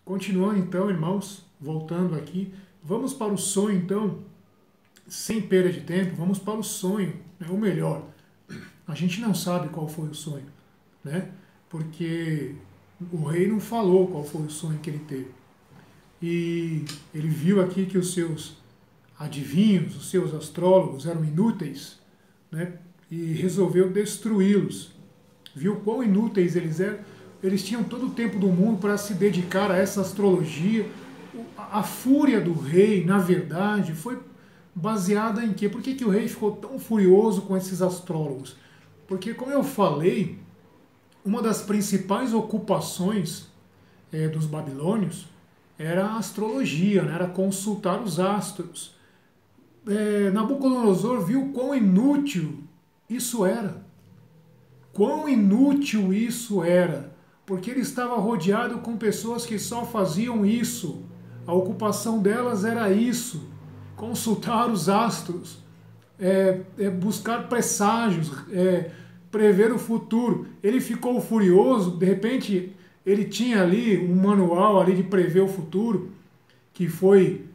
Continuando então, irmãos, voltando aqui, vamos para o sonho então, sem perda de tempo, vamos para o sonho, né? Ou melhor, a gente não sabe qual foi o sonho, né? Porque o rei não falou qual foi o sonho que ele teve. E ele viu aqui que os seus adivinhos, os seus astrólogos eram inúteis, né? E resolveu destruí-los. Viu quão inúteis eles eram? Eles tinham todo o tempo do mundo para se dedicar a essa astrologia. A fúria do rei, na verdade, foi baseada em quê? Por que o rei ficou tão furioso com esses astrólogos? Porque, como eu falei, uma das principais ocupações dos babilônios era a astrologia, né? Era consultar os astros. Nabucodonosor viu quão inútil isso era. Quão inútil isso era, porque ele estava rodeado com pessoas que só faziam isso. A ocupação delas era isso, consultar os astros, buscar presságios, prever o futuro. Ele ficou furioso, de repente ele tinha ali um manual ali de prever o futuro, que foi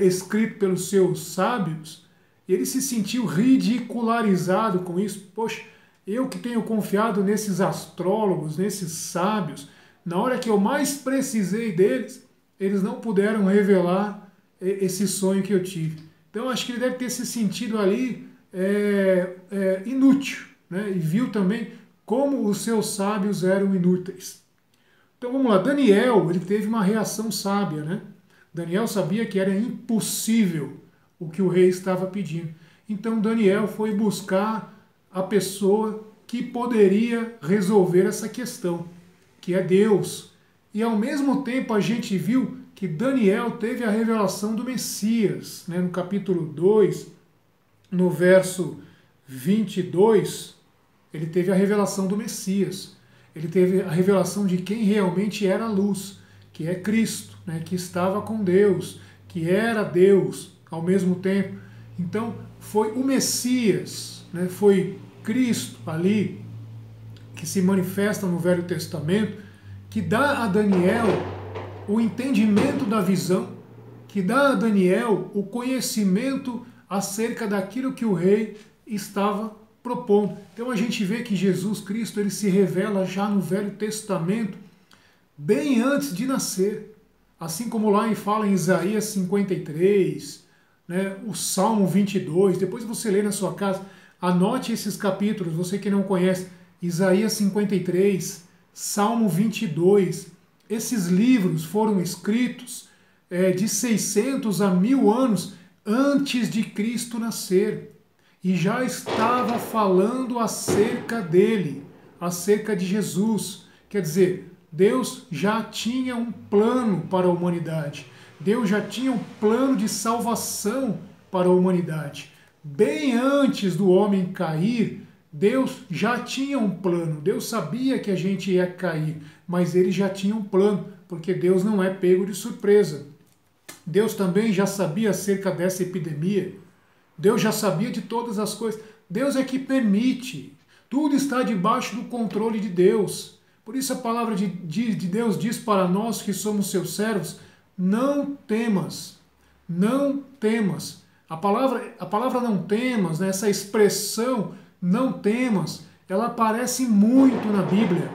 escrito pelos seus sábios, e ele se sentiu ridicularizado com isso. Poxa, eu que tenho confiado nesses astrólogos, nesses sábios, na hora que eu mais precisei deles, eles não puderam revelar esse sonho que eu tive. Então acho que ele deve ter se sentido ali inútil, né? E viu também como os seus sábios eram inúteis. Então vamos lá, Daniel, ele teve uma reação sábia, né? Daniel sabia que era impossível o que o rei estava pedindo. Então Daniel foi buscar a pessoa que poderia resolver essa questão, que é Deus. E ao mesmo tempo a gente viu que Daniel teve a revelação do Messias, né? No capítulo 2, no verso 22, ele teve a revelação do Messias. Ele teve a revelação de quem realmente era a luz, que é Cristo, né? Que estava com Deus, que era Deus ao mesmo tempo. Então foi o Messias, né? Foi Cristo ali, que se manifesta no Velho Testamento, que dá a Daniel o entendimento da visão, que dá a Daniel o conhecimento acerca daquilo que o rei estava propondo. Então a gente vê que Jesus Cristo ele se revela já no Velho Testamento, bem antes de nascer. Assim como lá fala em Isaías 53, né, o Salmo 22, depois você lê na sua casa, anote esses capítulos, você que não conhece, Isaías 53, Salmo 22, esses livros foram escritos de 600 a 1000 anos antes de Cristo nascer. E já estava falando acerca dele, acerca de Jesus. Quer dizer, Deus já tinha um plano para a humanidade. Deus já tinha um plano de salvação para a humanidade. Bem antes do homem cair, Deus já tinha um plano. Deus sabia que a gente ia cair, mas ele já tinha um plano, porque Deus não é pego de surpresa. Deus também já sabia acerca dessa epidemia. Deus já sabia de todas as coisas. Deus é que permite. Tudo está debaixo do controle de Deus. Por isso a palavra de Deus diz para nós que somos seus servos, não temas, não temas. A palavra não temas, né, essa expressão não temas, ela aparece muito na Bíblia.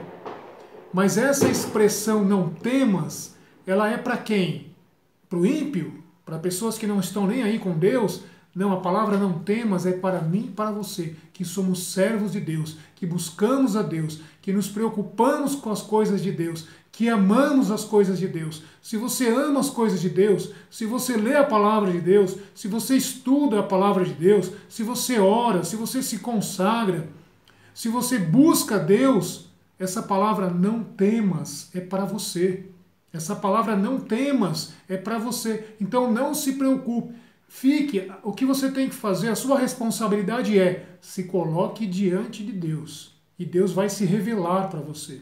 Mas essa expressão não temas, ela é para quem? Para o ímpio? Para pessoas que não estão nem aí com Deus? Não, a palavra não temas é para mim e para você, que somos servos de Deus, que buscamos a Deus, que nos preocupamos com as coisas de Deus, que amamos as coisas de Deus. Se você ama as coisas de Deus, se você lê a palavra de Deus, se você estuda a palavra de Deus, se você ora, se você se consagra, se você busca Deus, essa palavra não temas é para você. Essa palavra não temas é para você. Então não se preocupe. O que você tem que fazer, a sua responsabilidade é se coloque diante de Deus e Deus vai se revelar para você.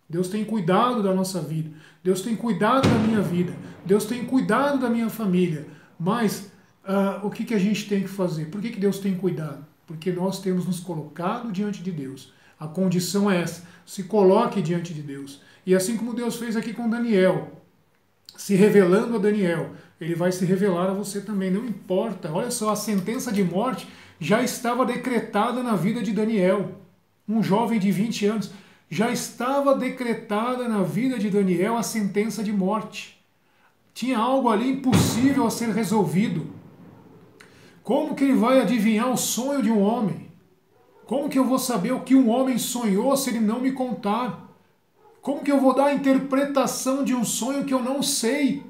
Deus tem cuidado da nossa vida, Deus tem cuidado da minha vida, Deus tem cuidado da minha família, mas o que a gente tem que fazer? Por que Deus tem cuidado? Porque nós temos nos colocado diante de Deus. A condição é essa, se coloque diante de Deus. E assim como Deus fez aqui com Daniel, se revelando a Daniel, ele vai se revelar a você também, não importa. Olha só, a sentença de morte já estava decretada na vida de Daniel, um jovem de 20 anos. Já estava decretada na vida de Daniel a sentença de morte. Tinha algo ali impossível a ser resolvido. Como que ele vai adivinhar o sonho de um homem? Como que eu vou saber o que um homem sonhou se ele não me contar? Como que eu vou dar a interpretação de um sonho que eu não sei?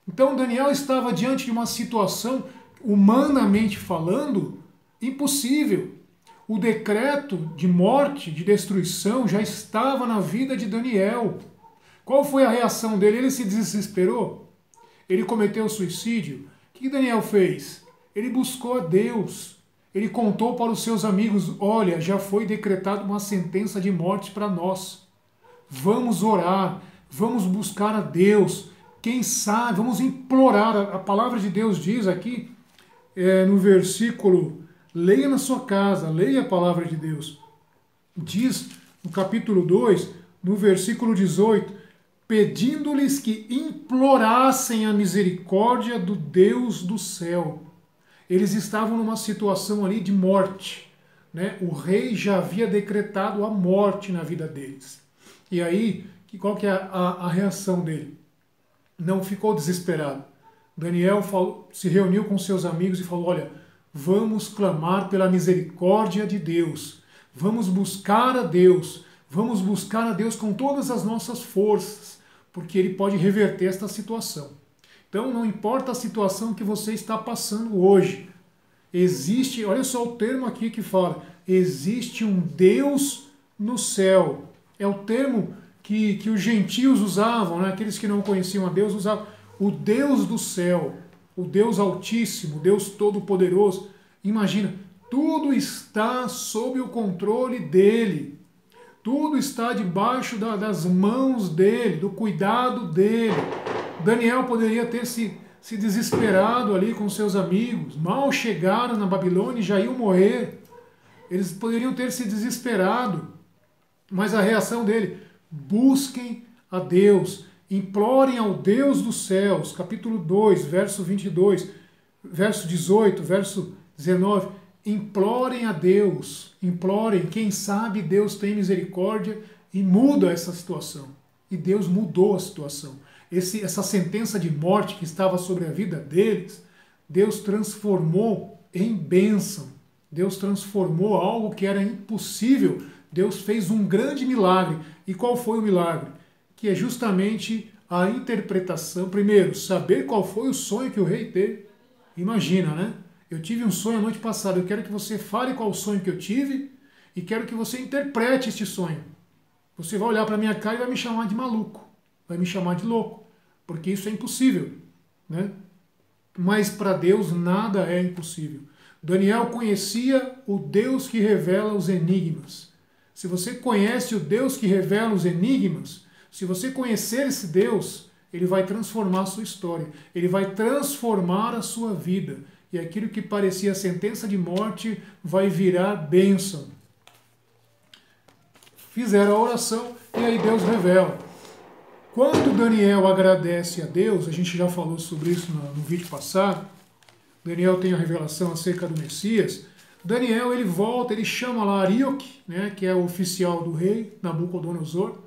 Então Daniel estava diante de uma situação, humanamente falando, impossível. O decreto de morte, de destruição, já estava na vida de Daniel. Qual foi a reação dele? Ele se desesperou? Ele cometeu suicídio? O que Daniel fez? Ele buscou a Deus. Ele contou para os seus amigos, olha, já foi decretada uma sentença de morte para nós. Vamos orar, vamos buscar a Deus. Quem sabe, vamos implorar. A palavra de Deus diz aqui, no versículo, leia na sua casa, leia a palavra de Deus. Diz no capítulo 2, no versículo 18, pedindo-lhes que implorassem a misericórdia do Deus do céu. Eles estavam numa situação ali de morte, né? O rei já havia decretado a morte na vida deles. E aí, qual que é a reação dele? Não ficou desesperado. Daniel se reuniu com seus amigos e falou, olha, vamos clamar pela misericórdia de Deus. Vamos buscar a Deus. Vamos buscar a Deus com todas as nossas forças, porque Ele pode reverter esta situação. Então, não importa a situação que você está passando hoje, existe, olha só o termo aqui que fala, existe um Deus no céu. É o termo que os gentios usavam, né? Aqueles que não conheciam a Deus usavam. O Deus do céu, o Deus Altíssimo, o Deus Todo-Poderoso. Imagina, tudo está sob o controle dele. Tudo está debaixo das mãos dele, do cuidado dele. Daniel poderia ter se desesperado ali com seus amigos. Mal chegaram na Babilônia e já iam morrer. Eles poderiam ter se desesperado. Mas a reação dele, busquem a Deus, implorem ao Deus dos céus, capítulo 2, verso 22, verso 18, verso 19, implorem a Deus, implorem, quem sabe Deus tem misericórdia e muda essa situação. E Deus mudou a situação. Essa sentença de morte que estava sobre a vida deles, Deus transformou em bênção. Deus transformou algo que era impossível. Deus fez um grande milagre. E qual foi o milagre? Que é justamente a interpretação. Primeiro, saber qual foi o sonho que o rei teve. Imagina, né? Eu tive um sonho a noite passada. Eu quero que você fale qual o sonho que eu tive e quero que você interprete este sonho. Você vai olhar para a minha cara e vai me chamar de maluco. Vai me chamar de louco. Porque isso é impossível, né? Mas para Deus nada é impossível. Daniel conhecia o Deus que revela os enigmas. Se você conhece o Deus que revela os enigmas, se você conhecer esse Deus, Ele vai transformar a sua história. Ele vai transformar a sua vida. E aquilo que parecia sentença de morte vai virar bênção. Fizeram a oração e aí Deus revela. Quando Daniel agradece a Deus, a gente já falou sobre isso no vídeo passado, Daniel tem a revelação acerca do Messias, Daniel ele volta, ele chama lá Arioque, né, que é o oficial do rei, Nabucodonosor,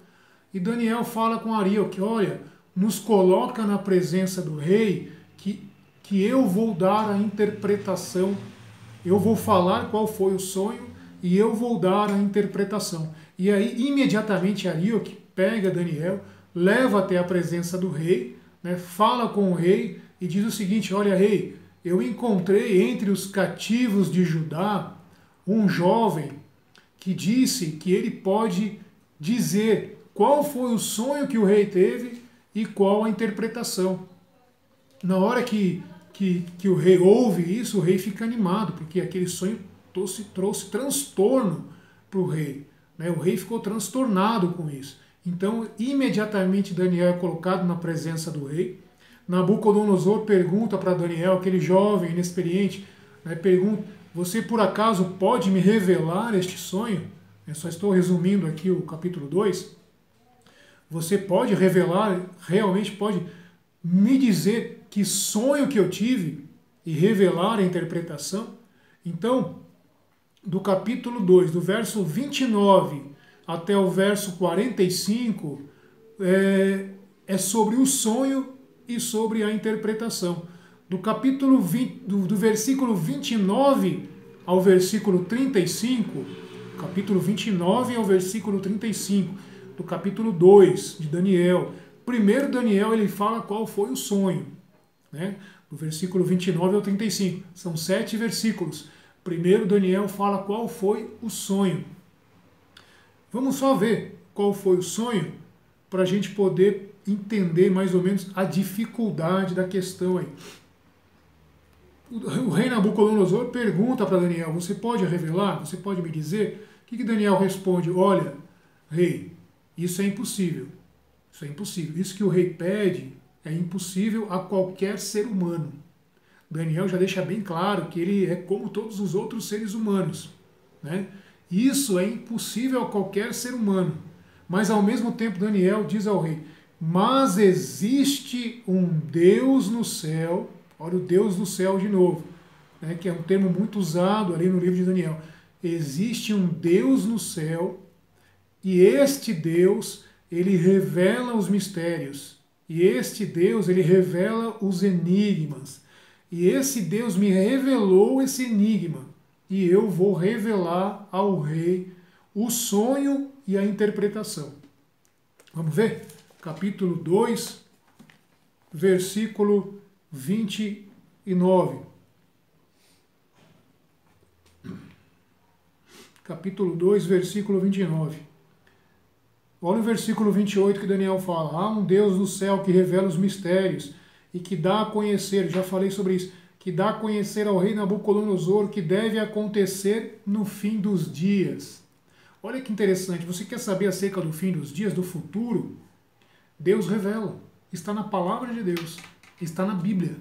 e Daniel fala com Arioque, olha, nos coloca na presença do rei que eu vou dar a interpretação, eu vou falar qual foi o sonho e eu vou dar a interpretação. E aí imediatamente Arioque pega Daniel, leva até a presença do rei, né, fala com o rei e diz o seguinte, olha rei, eu encontrei entre os cativos de Judá um jovem que disse que ele pode dizer qual foi o sonho que o rei teve e qual a interpretação. Na hora que o rei ouve isso, o rei fica animado, porque aquele sonho trouxe transtorno para o rei, né? O rei ficou transtornado com isso. Então, imediatamente Daniel é colocado na presença do rei. Nabucodonosor pergunta para Daniel, aquele jovem inexperiente, né, pergunta, você por acaso pode me revelar este sonho? Eu só estou resumindo aqui o capítulo 2. Você pode revelar, realmente pode me dizer que sonho que eu tive e revelar a interpretação? Então, do capítulo 2, do verso 29 até o verso 45, é sobre o sonho e sobre a interpretação. Do capítulo 20, do versículo 29 ao versículo 35, capítulo 29 ao versículo 35, do capítulo 2 de Daniel. Primeiro Daniel ele fala qual foi o sonho, né? Do versículo 29 ao 35. São 7 versículos. Primeiro Daniel fala qual foi o sonho. Vamos só ver qual foi o sonho para a gente poder entender mais ou menos a dificuldade da questão aí. O rei Nabucodonosor pergunta para Daniel, você pode revelar? Você pode me dizer? O que Daniel responde? Olha, rei, isso é impossível. Isso é impossível. Isso que o rei pede é impossível a qualquer ser humano. Daniel já deixa bem claro que ele é como todos os outros seres humanos, né? Isso é impossível a qualquer ser humano. Mas ao mesmo tempo Daniel diz ao rei, mas existe um Deus no céu, olha o Deus no céu de novo, né, que é um termo muito usado ali no livro de Daniel. Existe um Deus no céu e este Deus, ele revela os mistérios. E este Deus, ele revela os enigmas. E esse Deus me revelou esse enigma. E eu vou revelar ao rei o sonho e a interpretação. Vamos ver? Capítulo 2, versículo 29. Capítulo 2, versículo 29. Olha o versículo 28 que Daniel fala. Há um Deus no céu que revela os mistérios e que dá a conhecer, já falei sobre isso, que dá a conhecer ao rei Nabucodonosor o que deve acontecer no fim dos dias. Olha que interessante, você quer saber acerca do fim dos dias, do futuro? Deus revela, está na palavra de Deus, está na Bíblia.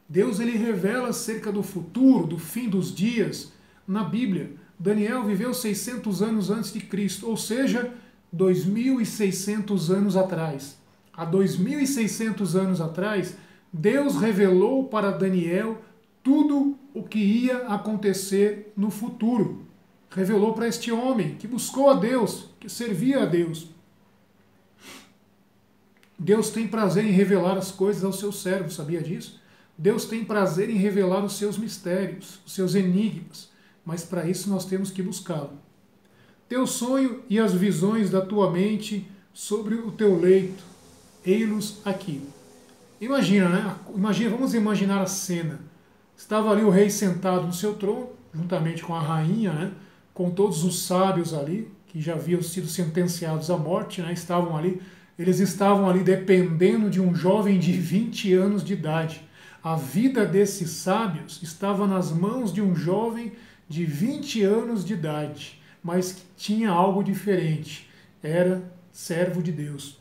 Deus ele revela acerca do futuro, do fim dos dias, na Bíblia. Daniel viveu 600 anos antes de Cristo, ou seja, 2.600 anos atrás. Há 2.600 anos atrás, Deus revelou para Daniel tudo o que ia acontecer no futuro. Revelou para este homem que buscou a Deus, que servia a Deus. Deus tem prazer em revelar as coisas aos seus servos, sabia disso? Deus tem prazer em revelar os seus mistérios, os seus enigmas, mas para isso nós temos que buscá-lo. Teu sonho e as visões da tua mente sobre o teu leito, ei-los aqui. Imagina, né? Vamos imaginar a cena. Estava ali o rei sentado no seu trono, juntamente com a rainha, né? Com todos os sábios ali, que já haviam sido sentenciados à morte, né? Eles estavam ali dependendo de um jovem de 20 anos de idade. A vida desses sábios estava nas mãos de um jovem de 20 anos de idade, mas que tinha algo diferente. Era servo de Deus.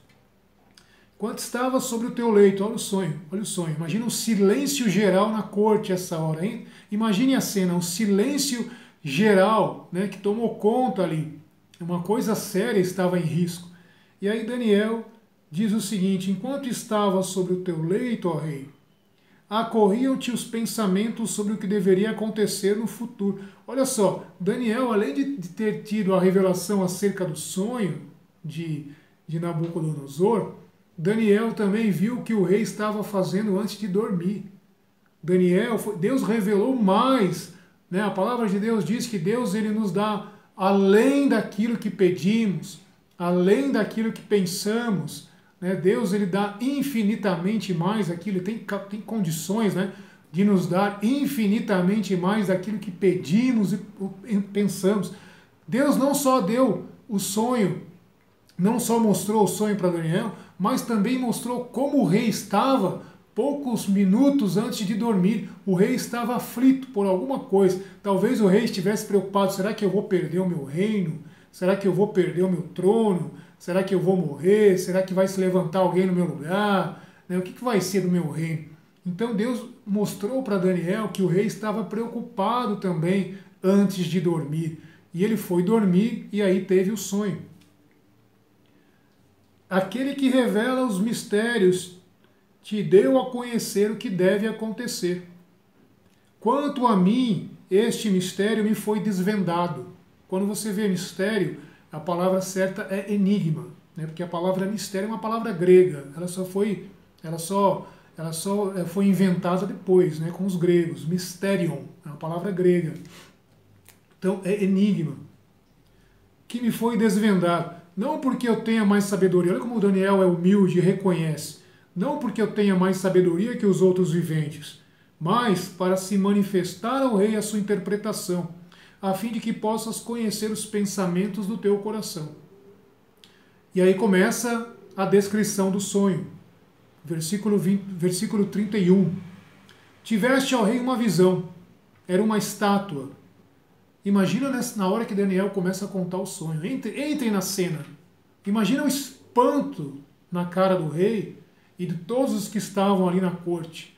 Quando estava sobre o teu leito, olha o sonho, olha o sonho. Imagina um silêncio geral na corte essa hora, hein? Imagine a cena, um silêncio geral, né, que tomou conta ali. Uma coisa séria estava em risco. E aí Daniel diz o seguinte, enquanto estava sobre o teu leito, ó rei, acorriam-te os pensamentos sobre o que deveria acontecer no futuro. Olha só, Daniel, além de ter tido a revelação acerca do sonho de Nabucodonosor, Daniel também viu o que o rei estava fazendo antes de dormir. Deus revelou mais, né? A palavra de Deus diz que Deus ele nos dá além daquilo que pedimos, além daquilo que pensamos, né? Deus ele dá infinitamente mais aquilo, tem condições, né, de nos dar infinitamente mais daquilo que pedimos e pensamos. Deus não só deu o sonho, não só mostrou o sonho para Daniel, mas também mostrou como o rei estava poucos minutos antes de dormir. O rei estava aflito por alguma coisa. Talvez o rei estivesse preocupado, será que eu vou perder o meu reino? Será que eu vou perder o meu trono? Será que eu vou morrer? Será que vai se levantar alguém no meu lugar? O que vai ser do meu reino? Então Deus mostrou para Daniel que o rei estava preocupado também antes de dormir. E ele foi dormir e aí teve o sonho. Aquele que revela os mistérios te deu a conhecer o que deve acontecer. Quanto a mim, este mistério me foi desvendado. Quando você vê mistério, a palavra certa é enigma, né? Porque a palavra mistério é uma palavra grega. Ela só foi inventada depois, né? Com os gregos. Mysterion é uma palavra grega. Então é enigma. Que me foi desvendado. Não porque eu tenha mais sabedoria. Olha como o Daniel é humilde e reconhece. Não porque eu tenha mais sabedoria que os outros viventes, mas para se manifestar ao rei a sua interpretação, a fim de que possas conhecer os pensamentos do teu coração. E aí começa a descrição do sonho. Versículo 31. Tiveste ao rei uma visão. Era uma estátua. Imagina na hora que Daniel começa a contar o sonho. Entrem na cena. Imagina o espanto na cara do rei e de todos os que estavam ali na corte.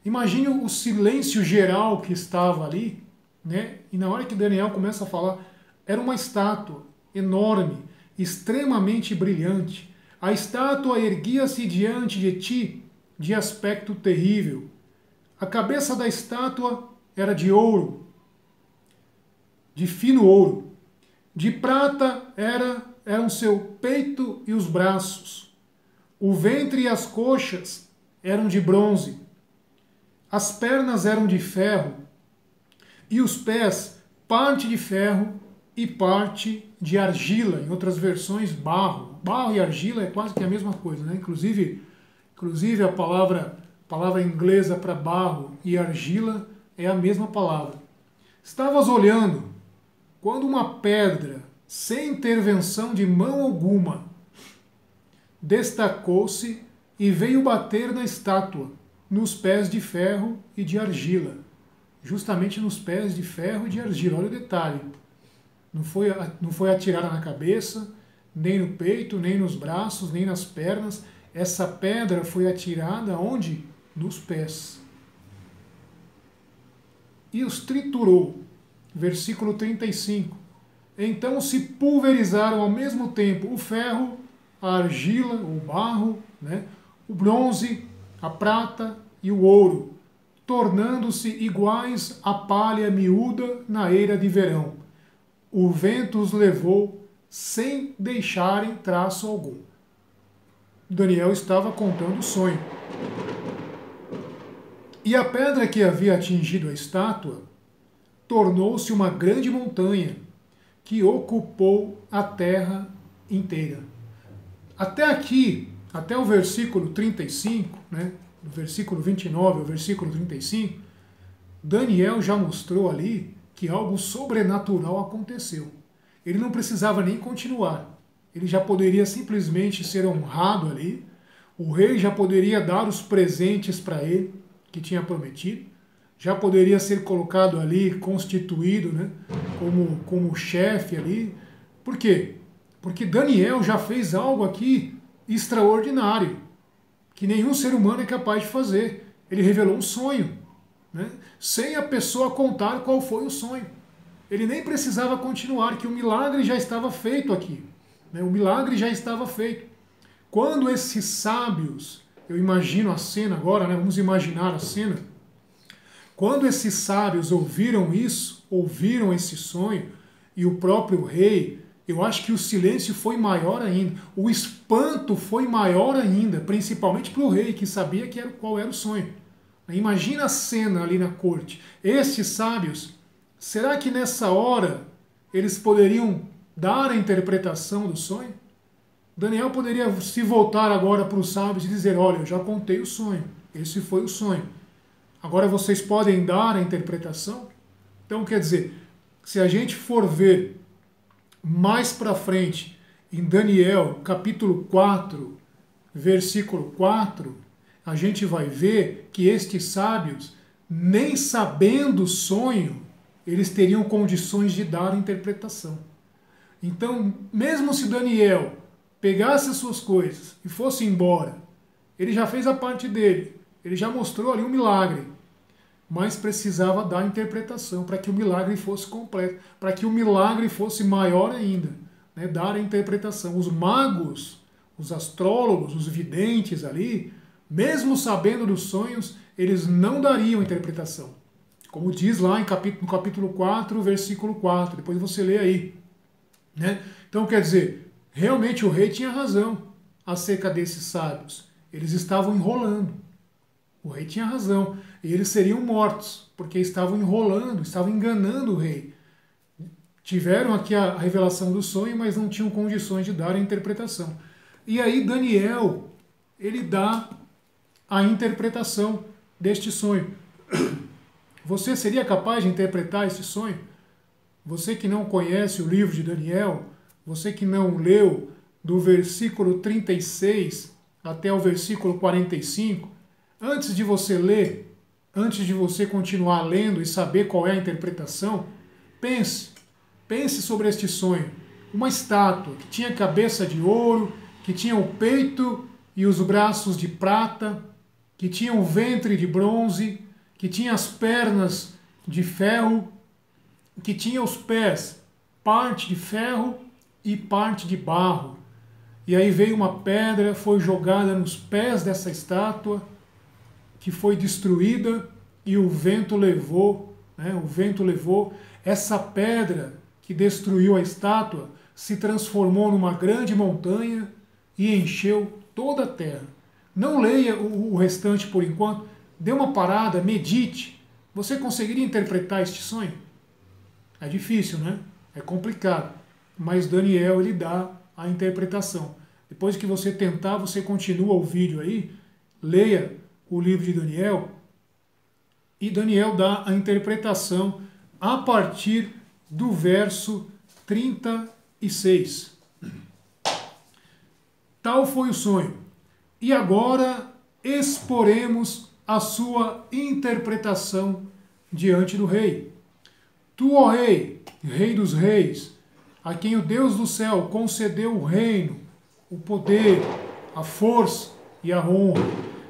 Imagine o silêncio geral que estava ali, né? E na hora que Daniel começa a falar, era uma estátua enorme, extremamente brilhante. A estátua erguia-se diante de ti, de aspecto terrível. A cabeça da estátua era de ouro, de fino ouro. De prata eram seu peito e os braços. O ventre e as coxas eram de bronze. As pernas eram de ferro, e os pés, parte de ferro e parte de argila. Em outras versões, barro. Barro e argila é quase que a mesma coisa, né? Inclusive a palavra inglesa para barro e argila é a mesma palavra. Estavas olhando quando uma pedra, sem intervenção de mão alguma, destacou-se e veio bater na estátua, nos pés de ferro e de argila. Justamente nos pés de ferro e de argila. Olha o detalhe. Não foi atirada na cabeça, nem no peito, nem nos braços, nem nas pernas. Essa pedra foi atirada onde? Nos pés. E os triturou. Versículo 35. Então se pulverizaram ao mesmo tempo o ferro, a argila, o barro, né? O bronze, a prata e o ouro, tornando-se iguais à palha miúda na eira de verão. O vento os levou sem deixarem traço algum. Daniel estava contando o sonho. E a pedra que havia atingido a estátua tornou-se uma grande montanha que ocupou a terra inteira. Até aqui, até o versículo 35, né, do versículo 29 ao versículo 35, Daniel já mostrou ali que algo sobrenatural aconteceu. Ele não precisava nem continuar. Ele já poderia simplesmente ser honrado ali. O rei já poderia dar os presentes para ele que tinha prometido. Já poderia ser colocado ali, constituído, né, como chefe ali. Por quê? Porque Daniel já fez algo aqui extraordinário, que nenhum ser humano é capaz de fazer. Ele revelou um sonho, né, sem a pessoa contar qual foi o sonho. Ele nem precisava continuar, que o milagre já estava feito aqui. Né, o milagre já estava feito. Quando esses sábios, eu imagino a cena agora, né, vamos imaginar a cena. Quando esses sábios ouviram isso, ouviram esse sonho, e o próprio rei, eu acho que o silêncio foi maior ainda, o espanto foi maior ainda, principalmente para o rei, que sabia qual era o sonho. Imagina a cena ali na corte. Esses sábios, será que nessa hora eles poderiam dar a interpretação do sonho? Daniel poderia se voltar agora para os sábios e dizer, olha, eu já contei o sonho, esse foi o sonho. Agora vocês podem dar a interpretação? Então, quer dizer, se a gente for ver mais para frente, em Daniel, capítulo 4, versículo 4, a gente vai ver que estes sábios, nem sabendo o sonho, eles teriam condições de dar a interpretação. Então, mesmo se Daniel pegasse as suas coisas e fosse embora, ele já fez a parte dele, ele já mostrou ali um milagre, mas precisava dar a interpretação para que o milagre fosse completo, para que o milagre fosse maior ainda, né? Dar a interpretação. Os magos, os astrólogos, os videntes ali, Mesmo sabendo dos sonhos, eles não dariam interpretação. Como diz lá no capítulo 4, versículo 4. Depois você lê aí. Né? Então, quer dizer, realmente o rei tinha razão acerca desses sábios. Eles estavam enrolando. O rei tinha razão. E eles seriam mortos, porque estavam enrolando, estavam enganando o rei. Tiveram aqui a revelação do sonho, mas não tinham condições de dar a interpretação. E aí Daniel, ele dá a interpretação deste sonho. Você seria capaz de interpretar esse sonho? Você que não conhece o livro de Daniel, você que não leu do versículo 36 até o versículo 45, antes de você ler, antes de você continuar lendo e saber qual é a interpretação, pense sobre este sonho. Uma estátua que tinha cabeça de ouro, que tinha o peito e os braços de prata, que tinha o ventre de bronze, que tinha as pernas de ferro, que tinha os pés, parte de ferro e parte de barro. E aí veio uma pedra, foi jogada nos pés dessa estátua, que foi destruída e o vento levou, né? O vento levou essa pedra que destruiu a estátua, se transformou numa grande montanha e encheu toda a terra. Não leia o restante por enquanto, dê uma parada, medite. Você conseguiria interpretar este sonho? É difícil, né? É complicado. Mas Daniel, ele dá a interpretação. Depois que você tentar, você continua o vídeo aí, leia o livro de Daniel, e Daniel dá a interpretação a partir do verso 36. Tal foi o sonho. E agora exporemos a sua interpretação diante do rei. Tu, ó rei, rei dos reis, a quem o Deus do céu concedeu o reino, o poder, a força e a honra.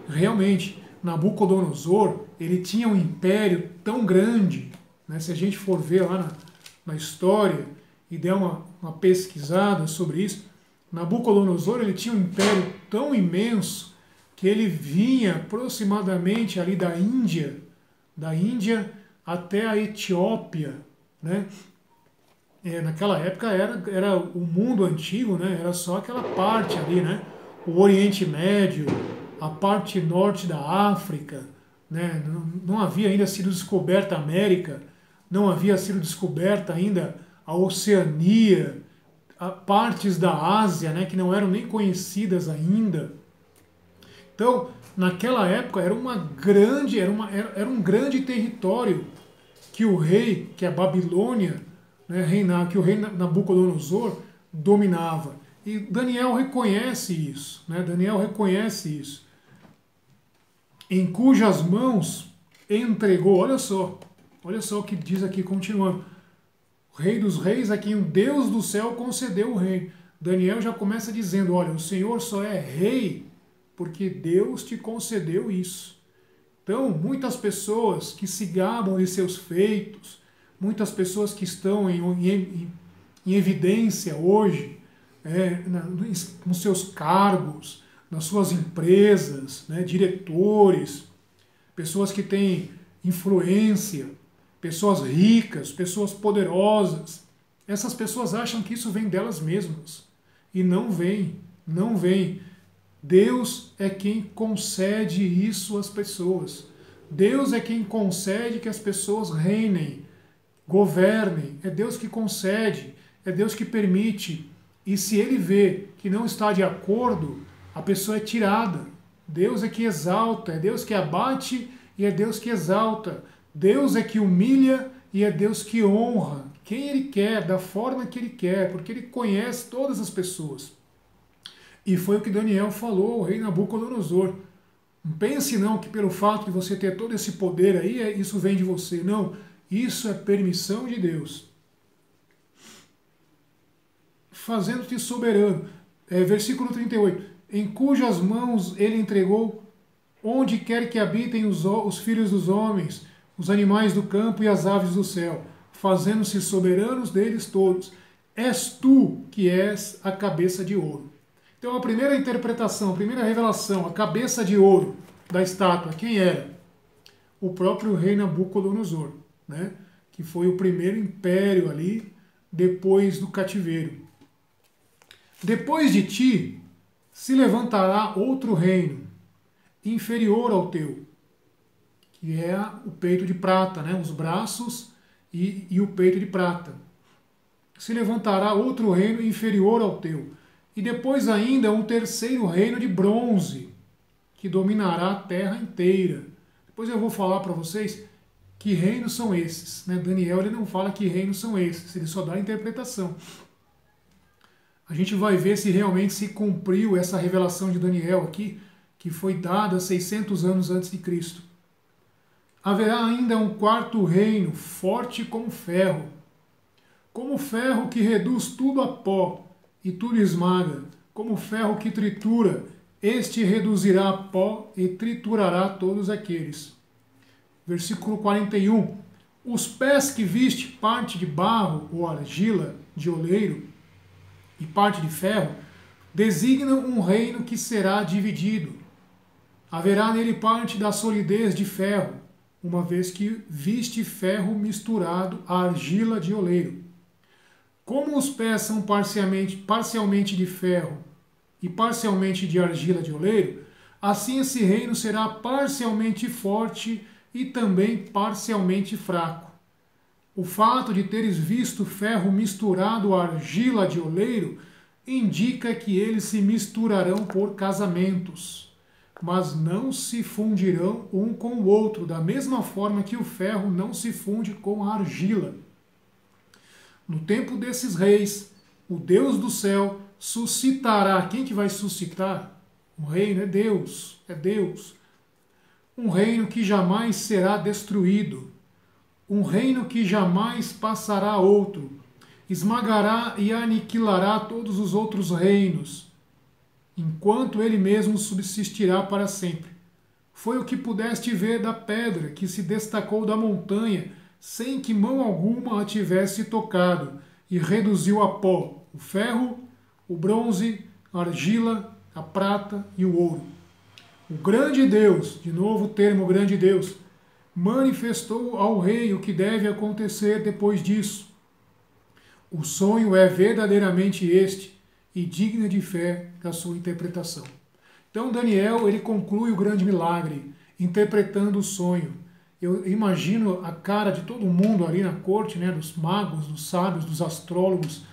Realmente, Nabucodonosor, ele tinha um império tão grande, né? Se a gente for ver lá na história e der uma pesquisada sobre isso, Nabucodonosor, ele tinha um império tão imenso que ele vinha aproximadamente ali da Índia até a Etiópia, né? Naquela época era o mundo antigo, né? Era só aquela parte ali, né? O Oriente Médio, a parte norte da África, né? Não havia ainda sido descoberta a América, não havia sido descoberta ainda a Oceania, partes da Ásia, né? Que não eram nem conhecidas ainda. Então, naquela época era um grande território que o rei, que a Babilônia, né, que o rei Nabucodonosor dominava. E Daniel reconhece isso, né? Daniel reconhece isso. Em cujas mãos entregou, olha só o que diz aqui, continuando. O rei dos reis a quem o Deus do céu concedeu o reino. Daniel já começa dizendo, olha, o Senhor só é rei porque Deus te concedeu isso. Então, muitas pessoas que se gabam de seus feitos, muitas pessoas que estão em evidência hoje, nos seus cargos, nas suas empresas, né, diretores, pessoas que têm influência, pessoas ricas, pessoas poderosas, essas pessoas acham que isso vem delas mesmas. E não vem, não vem. Deus é quem concede isso às pessoas. Deus é quem concede que as pessoas reinem, governem. É Deus que concede, é Deus que permite. E se ele vê que não está de acordo, a pessoa é tirada. Deus é que exalta, é Deus que abate e é Deus que exalta. Deus é que humilha e é Deus que honra quem ele quer, da forma que ele quer, porque ele conhece todas as pessoas. E foi o que Daniel falou ao rei Nabucodonosor. Não pense não que pelo fato de você ter todo esse poder aí, isso vem de você. Não, isso é permissão de Deus. Fazendo-te soberano. Versículo 38. Em cujas mãos ele entregou onde quer que habitem os filhos dos homens, os animais do campo e as aves do céu, fazendo-se soberanos deles todos. És tu que és a cabeça de ouro. Então a primeira interpretação, a primeira revelação, a cabeça de ouro da estátua, quem era? O próprio rei Nabucodonosor, né? Que foi o primeiro império ali depois do cativeiro. Depois de ti se levantará outro reino, inferior ao teu, que é o peito de prata, né? Os braços e o peito de prata. Se levantará outro reino inferior ao teu. E depois ainda um terceiro reino de bronze, que dominará a terra inteira. Depois eu vou falar para vocês que reinos são esses, né? Daniel ele não fala que reinos são esses, ele só dá a interpretação. A gente vai ver se realmente se cumpriu essa revelação de Daniel aqui, que foi dada 600 anos antes de Cristo. Haverá ainda um quarto reino, forte como ferro que reduz tudo a pó e tudo esmaga, como ferro que tritura, este reduzirá a pó e triturará todos aqueles. Versículo 41. Os pés que viste, parte de barro ou argila de oleiro e parte de ferro, designam um reino que será dividido. Haverá nele parte da solidez de ferro, uma vez que viste ferro misturado à argila de oleiro. Como os pés são parcialmente de ferro e parcialmente de argila de oleiro, assim esse reino será parcialmente forte e também parcialmente fraco. O fato de teres visto ferro misturado à argila de oleiro indica que eles se misturarão por casamentos, mas não se fundirão um com o outro, da mesma forma que o ferro não se funde com a argila. No tempo desses reis, o Deus do céu suscitará. Quem que vai suscitar? O reino é Deus, é Deus. Um reino que jamais será destruído, um reino que jamais passará a outro, esmagará e aniquilará todos os outros reinos, enquanto ele mesmo subsistirá para sempre. Foi o que pudeste ver da pedra que se destacou da montanha, sem que mão alguma a tivesse tocado, e reduziu a pó o ferro, o bronze, a argila, a prata e o ouro. O grande Deus, de novo o termo grande Deus, manifestou ao rei o que deve acontecer depois disso. O sonho é verdadeiramente este e digno de fé da sua interpretação. Então Daniel ele conclui o grande milagre, interpretando o sonho. Eu imagino a cara de todo mundo ali na corte, né, dos magos, dos sábios, dos astrólogos,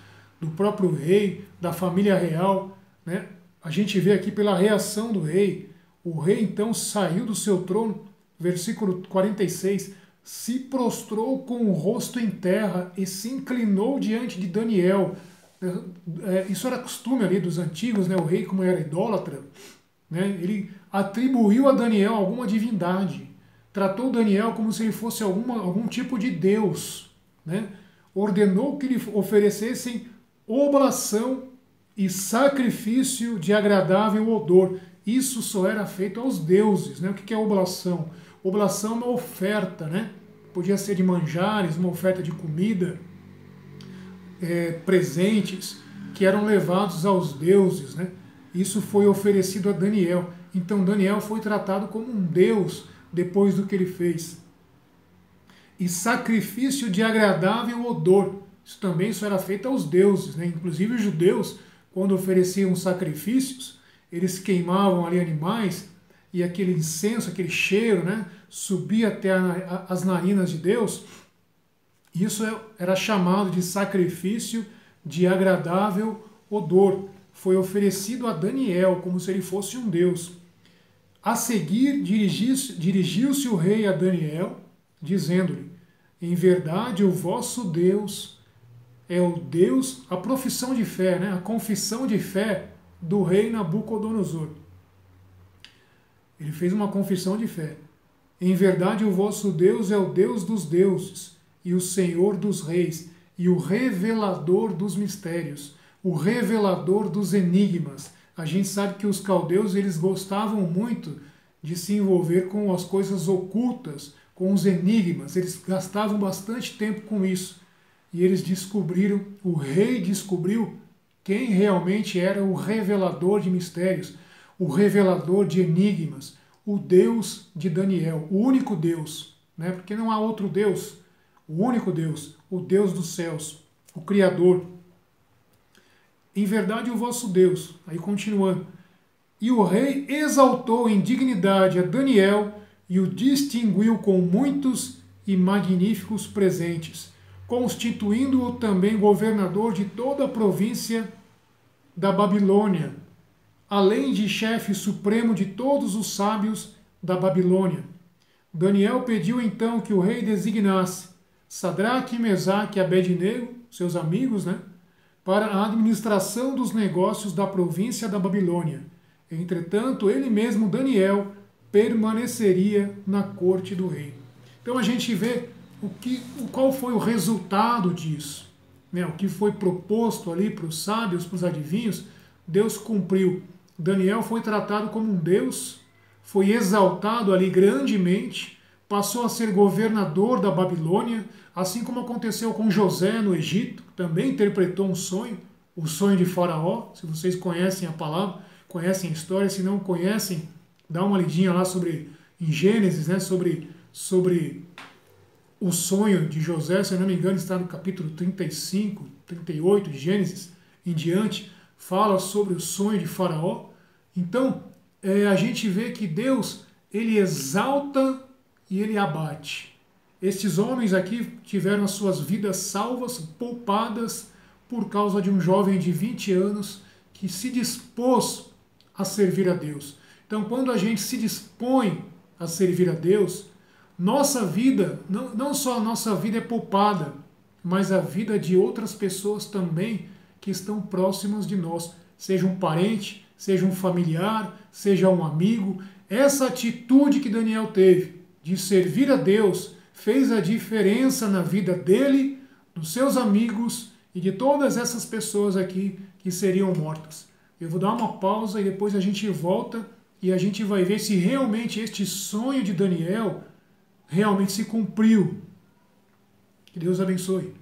do próprio rei, da família real, né? A gente vê aqui pela reação do rei. O rei então saiu do seu trono, versículo 46, se prostrou com o rosto em terra e se inclinou diante de Daniel. Isso era costume ali dos antigos, né? O rei, como era idólatra, né? Ele atribuiu a Daniel alguma divindade, tratou Daniel como se ele fosse algum tipo de Deus, né? Ordenou que lhe oferecessem oblação e sacrifício de agradável odor. Isso só era feito aos deuses, né? O que é oblação? Oblação é uma oferta, né? Podia ser de manjares, uma oferta de comida, presentes que eram levados aos deuses, né? Isso foi oferecido a Daniel. Então Daniel foi tratado como um deus depois do que ele fez. E sacrifício de agradável odor. Isso também só era feito aos deuses, né? Inclusive os judeus, quando ofereciam sacrifícios, eles queimavam ali animais e aquele incenso, aquele cheiro, né, subia até as narinas de Deus. Isso era chamado de sacrifício de agradável odor. Foi oferecido a Daniel como se ele fosse um deus. A seguir, dirigiu-se o rei a Daniel, dizendo-lhe: em verdade, o vosso Deus é o Deus, a profissão de fé, né, a confissão de fé do rei Nabucodonosor. Ele fez uma confissão de fé. Em verdade, o vosso Deus é o Deus dos deuses, e o Senhor dos reis, e o revelador dos mistérios, o revelador dos enigmas. A gente sabe que os caldeus eles gostavam muito de se envolver com as coisas ocultas, com os enigmas. Eles gastavam bastante tempo com isso. E eles descobriram, o rei descobriu quem realmente era o revelador de mistérios, o revelador de enigmas, o Deus de Daniel, o único Deus, né? Porque não há outro Deus, o único Deus, o Deus dos céus, o Criador. Em verdade, o vosso Deus. Aí continuando. E o rei exaltou em dignidade a Daniel e o distinguiu com muitos e magníficos presentes, constituindo-o também governador de toda a província da Babilônia, além de chefe supremo de todos os sábios da Babilônia. Daniel pediu então que o rei designasse Sadraque, Mesaque e Abednego, seus amigos, né, para a administração dos negócios da província da Babilônia. Entretanto, ele mesmo, Daniel, permaneceria na corte do rei. Então a gente vê qual foi o resultado disso, né? O que foi proposto ali para os sábios, para os adivinhos, Deus cumpriu. Daniel foi tratado como um Deus, foi exaltado ali grandemente, passou a ser governador da Babilônia, assim como aconteceu com José no Egito, também interpretou um sonho, o sonho de Faraó. Se vocês conhecem a palavra, conhecem a história, se não conhecem, dá uma lidinha lá em Gênesis, né, sobre o sonho de José, se eu não me engano, está no capítulo 35, 38 de Gênesis em diante, fala sobre o sonho de Faraó. Então, a gente vê que Deus, ele exalta e ele abate. Estes homens aqui tiveram as suas vidas salvas, poupadas, por causa de um jovem de 20 anos que se dispôs a servir a Deus. Então, quando a gente se dispõe a servir a Deus, nossa vida, não só a nossa vida é poupada, mas a vida de outras pessoas também que estão próximas de nós, seja um parente, seja um familiar, seja um amigo. Essa atitude que Daniel teve de servir a Deus fez a diferença na vida dele, dos seus amigos e de todas essas pessoas aqui que seriam mortas. Eu vou dar uma pausa e depois a gente volta e a gente vai ver se realmente este sonho de Daniel realmente se cumpriu. Que Deus abençoe.